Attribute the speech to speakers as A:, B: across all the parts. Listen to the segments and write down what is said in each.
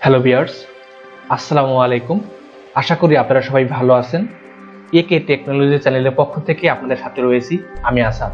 A: Hello viewers, আসসালামু আলাইকুম। আশা করি আপনারা সবাই ভালো আছেন। একে টেকনোলজি চ্যানেলের পক্ষ থেকে আপনাদের সাথে রয়েছি আমি আসাদ।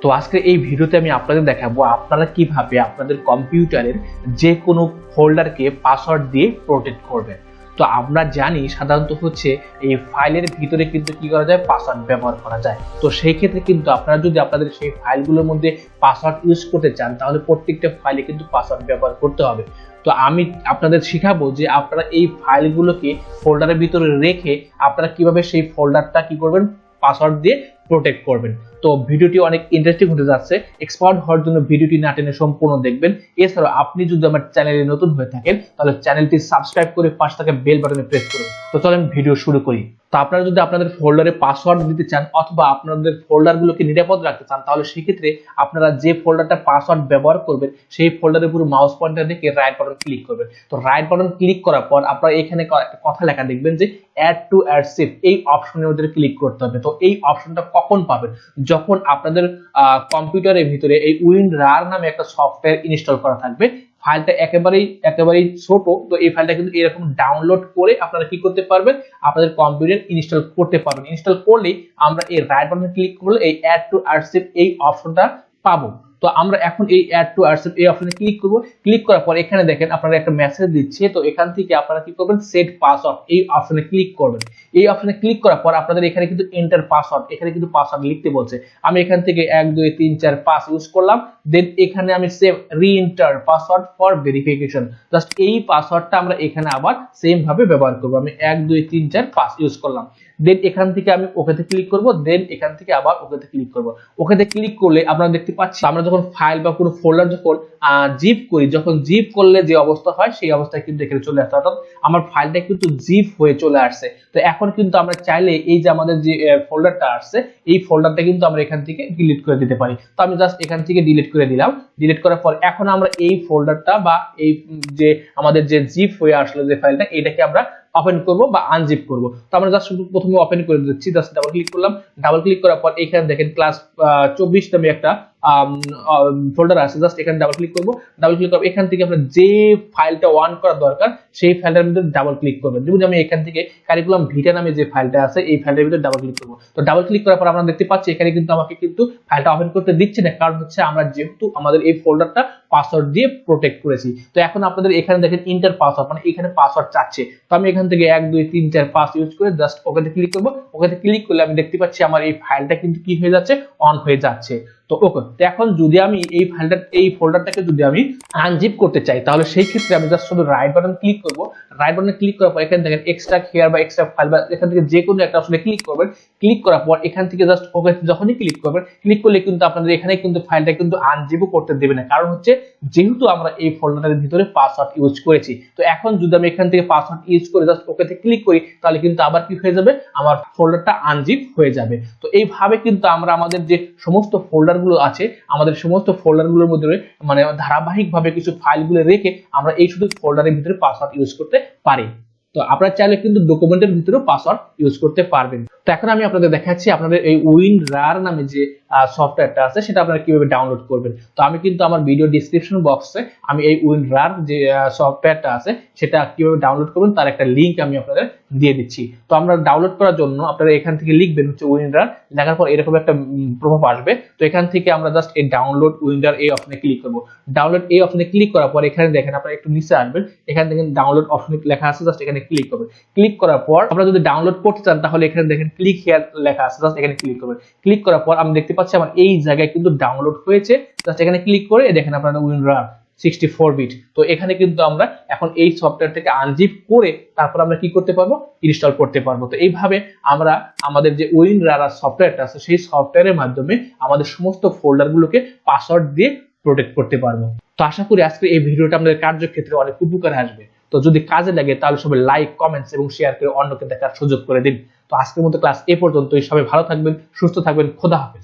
A: তো আজকে এই ভিডিওতে আমি আপনাদের দেখাবো আপনারা কিভাবে আপনাদের কম্পিউটারের যে কোনো ফোল্ডারকে পাসওয়ার্ড দিয়ে প্রোটেক্ট করবেন। তো আমরা জানি সাধারণত হচ্ছে এই ফাইলের ভিতরে কিন্তু কি করা যায়, পাসওয়ার্ড ব্যবহার করা যায়। তো সেই ক্ষেত্রে কিন্তু আপনারা যদি আপনাদের সেই ফাইলগুলোর মধ্যে পাসওয়ার্ড ইউজ করতে চান তাহলে প্রত্যেকটা ফাইলে কিন্তু পাসওয়ার্ড ব্যবহার করতে হবে। তো আমি আপনাদের শেখাবো যে আপনারা এই ফাইলগুলোকে ফোল্ডারের ভিতরে রেখে আপনারা কিভাবে সেই ফোল্ডারটা কি করবেন, পাসওয়ার্ড দিয়ে প্রোটেক্ট করবেন। তো ভিডিওটি অনেক ইন্টারেস্টিং হতে যাচ্ছে। এক্সপার্ট হওয়ার জন্য ভিডিওটি না টেনে সম্পূর্ণ দেখবেন। এছাড়াও আপনি যদি আমার চ্যানেলে নতুন হয়ে থাকেন তাহলে চ্যানেলটি সাবস্ক্রাইব করে পাশে থাকা বেল বাটনে প্রেস করুন। তো চলেন ভিডিও শুরু করি। তো আপনারা যদি আপনাদের ফোল্ডারে পাসওয়ার্ড দিতে চান অথবা আপনাদের ফোল্ডারগুলোকে নিরাপদ রাখতে চান তাহলে সেক্ষেত্রে আপনারা যে ফোল্ডারটা পাসওয়ার্ড ব্যবহার করবেন সেই ফোল্ডারের উপর মাউস পয়েন্টার রেখে রাইট বাটন ক্লিক করবেন। তো রাইট বাটন ক্লিক করার পর আপনারা এখানে একটা কথা লেখা দেখবেন যে অ্যাড টু অ্যাডসিভ, এই অপশনের মধ্যে ক্লিক করতে হবে। তো এই অপশনটা কখন পাবেন, যখন আপনাদের কম্পিউটারের ভিতরে এই উইনরার নামে একটা সফটওয়্যার ইনস্টল করা থাকবে। ফাইলটা একেবারেই ছোট, তো এই ফাইলটা কিন্তু এরকম ডাউনলোড করে আপনারা কি করতে পারবেন, আপনাদের কম্পিউটার ইনস্টল করতে পারবেন। ইনস্টল করলেই আমরা এই রাইট বাটনে ক্লিক করলে এই অ্যাড টু আর্চিভ এই অপশনটা পাবো। তো আমরা এখন এই অ্যাড টু আর্চিভ এই অপশনে ক্লিক করব। ক্লিক করার পর এখানে দেখেন আপনারা একটা মেসেজ দিচ্ছে। তো এখান থেকে আপনারা কি করবেন, সেট পাসওয়ার্ড এই অপশনে ক্লিক করবেন। এই অপশনে ক্লিক করার পর আপনাদের এখানে কিন্তু এন্টার পাসওয়ার্ড, এখানে কিন্তু পাসওয়ার্ড লিখতে বলছে। আমি এখান থেকে 1 2 3 4 5 ইউজ করলাম। দেন এখানে আমি save reenter password for verification, just এই পাসওয়ার্ডটা আমরা এখানে আবার সেম ভাবে ব্যবহার করব। আমি 1 2 3 4 5 ইউজ করলাম। দেন এখান থেকে আমি ওকেতে ক্লিক করব। দেন এখান থেকে আবার ওকেতে ক্লিক করব। ওকেতে ক্লিক করলে আপনারা দেখতে পাচ্ছি আমরা যখন ফাইল বা কোনো ফোল্ডার যখন জিপ করি, যখন জিপ করলে যে অবস্থা হয় সেই অবস্থায় কিন্তু এখানে চলে আসছে, অর্থাৎ আমার ফাইলটা কিন্তু জিপ হয়ে চলে আসছে। তো এখন কিন্তু আমরা চাইলে এই যে আমাদের যে ফোল্ডারটা আসছে এই ফোল্ডারটা কিন্তু আমরা এখান থেকে ডিলিট করে দিতে পারি। তো আমি জাস্ট এখান থেকে ডিলিট করে দিলাম। ডিলিট করার পর এখন আমরা এই ফোল্ডারটা বা এই যে আমাদের যে জিপ হয়ে আসলো যে ফাইলটা, এটাকে আমরা ওপেন করব বা আনজিপ করব। তো আমরা জাস্ট প্রথমে ওপেন করে দিচ্ছি। জাস্ট ডাবল ক্লিক করলাম। ডাবল ক্লিক করার পর এখানে দেখেন ক্লাস 24 নামে একটা ফোল্ডার আছে। জাস্ট এখানে ডাবল ক্লিক করব। ডাবল ক্লিক করব, এখান থেকে আপনার যে ফাইলটা অন করা দরকার সেই ফাইলটার মধ্যে ডাবল ক্লিক করবেন। যেমন আমি এখান থেকে কারিকুলাম ভিটা নামে যে ফাইলটা আছে এই ফাইলের ভিতরে ডাবল ক্লিক করব। তো ডাবল ক্লিক করার পর আমরা দেখতে পাচ্ছি এখানে কিন্তু আমাকে কিন্তু ফাইলটা ওপেন করতে দিচ্ছে না, কারণ হচ্ছে আমরা যেহেতু আমাদের এই ফোল্ডারটা পাসওয়ার্ড দিয়ে প্রোটেক্ট করেছি। তো এখন আপনাদের এখানে দেখেন ইন্টার পাসওয়ার্ড, মানে এখানে পাসওয়ার্ড চাচ্ছে। তো আমি এখান থেকে 1 2 3 4 5 ইউজ করে জাস্ট ওকেতে ক্লিক করব। ওকেতে ক্লিক করলে আমি দেখতে পাচ্ছি আমার এই ফাইলটা কিন্তু কি হয়ে যাচ্ছে, অন হয়ে যাচ্ছে। তো ওকে, তো এখন যদি আমি এই ফোল্ডারটাকে যদি আমি আনজিপ করতে চাই তাহলে সেই ক্ষেত্রে আমি জাস্ট শুধু রাইট বাটন ক্লিক করব। রাইট বাটনে ক্লিক করার পর এখানে দেখেন এক্সট্রা হেয়ার বা এক্সট্রা ফাইল বা এখান থেকে যে কোনো একটা অপশনে ক্লিক করবেন। ক্লিক করার পর এখান থেকে জাস্ট ওকে যখনই ক্লিক করবেন, ক্লিক করলে কিন্তু আপনাদের এখানে কিন্তু ফাইলটা কিন্তু আনজিপও করতে দেবে না, কারণ হচ্ছে যেহেতু আমরা এই ফোল্ডারের ভিতরে পাসওয়ার্ড ইউজ করেছি। তো এখন যদি আমি এখান থেকে পাসওয়ার্ড ইউজ করে জাস্ট ওকেতে ক্লিক করি তাহলে কিন্তু আবার কি হয়ে যাবে, আমার ফোল্ডারটা আনজিপ হয়ে যাবে। তো এইভাবে কিন্তু আমরা আমাদের যে সমস্ত ফোল্ডারগুলো আছে আমাদের সমস্ত ফোল্ডারগুলোর মধ্যে মানে ধারাবাহিকভাবে কিছু ফাইলগুলো রেখে আমরা এই শুধু ফোল্ডারের ভিতরে পাসওয়ার্ড ইউজ করতে পারি। তো আপনারা চাইলে কিন্তু ডকুমেন্টের ভিতরেও পাসওয়ার্ড ইউজ করতে পারবেন। তো এখন আমি আপনাদের দেখাচ্ছি আপনাদের এই উইনরার নামে যে সফটওয়্যারটা আছে সেটা আপনারা কিভাবে ডাউনলোড করবেন। তো আমি কিন্তু আমার ভিডিও ডেসক্রিপশন বক্সে আমি এই উইনরার যে সফটওয়্যারটা আছে সেটা কিভাবে ডাউনলোড করবেন তার একটা লিংক আমি আপনাদের দিয়ে দিচ্ছি। তো আমরা ডাউনলোড করার জন্য আপনারা এখান থেকে লিখবেন হচ্ছে উইনরার, লেখার পর এরকম একটা প্রভাব আসবে। তো এখান থেকে আমরা জাস্ট এই ডাউনলোড উইনরার এই অপশনে ক্লিক করব। ডাউনলোড এই অপশনে ক্লিক করার পর এখানে দেখেন আপনারা একটু নিচে আসবেন, এখানে দেখেন ডাউনলোড অপশনে লেখা আছে, জাস্ট এখানে ক্লিক করবেন। ক্লিক করার পর আমরা যদি ডাউনলোড করতে চান তাহলে এখানে দেখেন ক্লিক হিয়ার লেখা আছে, জাস্ট এখানে ক্লিক করবেন। ক্লিক করার পর আমি দেখতে পাচ্ছি আমার এই জায়গায় কিন্তু ডাউনলোড হয়েছে। জাস্ট এখানে ক্লিক করে দেখেন আপনারা উইনরার 64 বিট। তো এখানে কিন্তু আমরা এখন এই সফটওয়্যারটাকে আনজিপ করে তারপর আমরা কি করতে পারবো, ইনস্টল করতে পারবো। তো এইভাবে আমরা আমাদের যে উইনরার সফটওয়্যারটা আছে সেই সফটওয়্যারের মাধ্যমে আমাদের সমস্ত ফোল্ডারগুলোকে পাসওয়ার্ড দিয়ে প্রোটেক্ট করতে পারবো। তো আশা করি আজকে এই ভিডিওটা আমাদের কার্যক্ষেত্রে অনেক উপকার আসবে। তো যদি কাজে লাগে তাহলে সবাই লাইক, কমেন্টস এবং শেয়ার করে অন্যকে দেখার সুযোগ করে দিন। তো আজকের মতো ক্লাস এ পর্যন্তই। সবাই ভালো থাকবেন, সুস্থ থাকবেন। খোদা হাফেজ।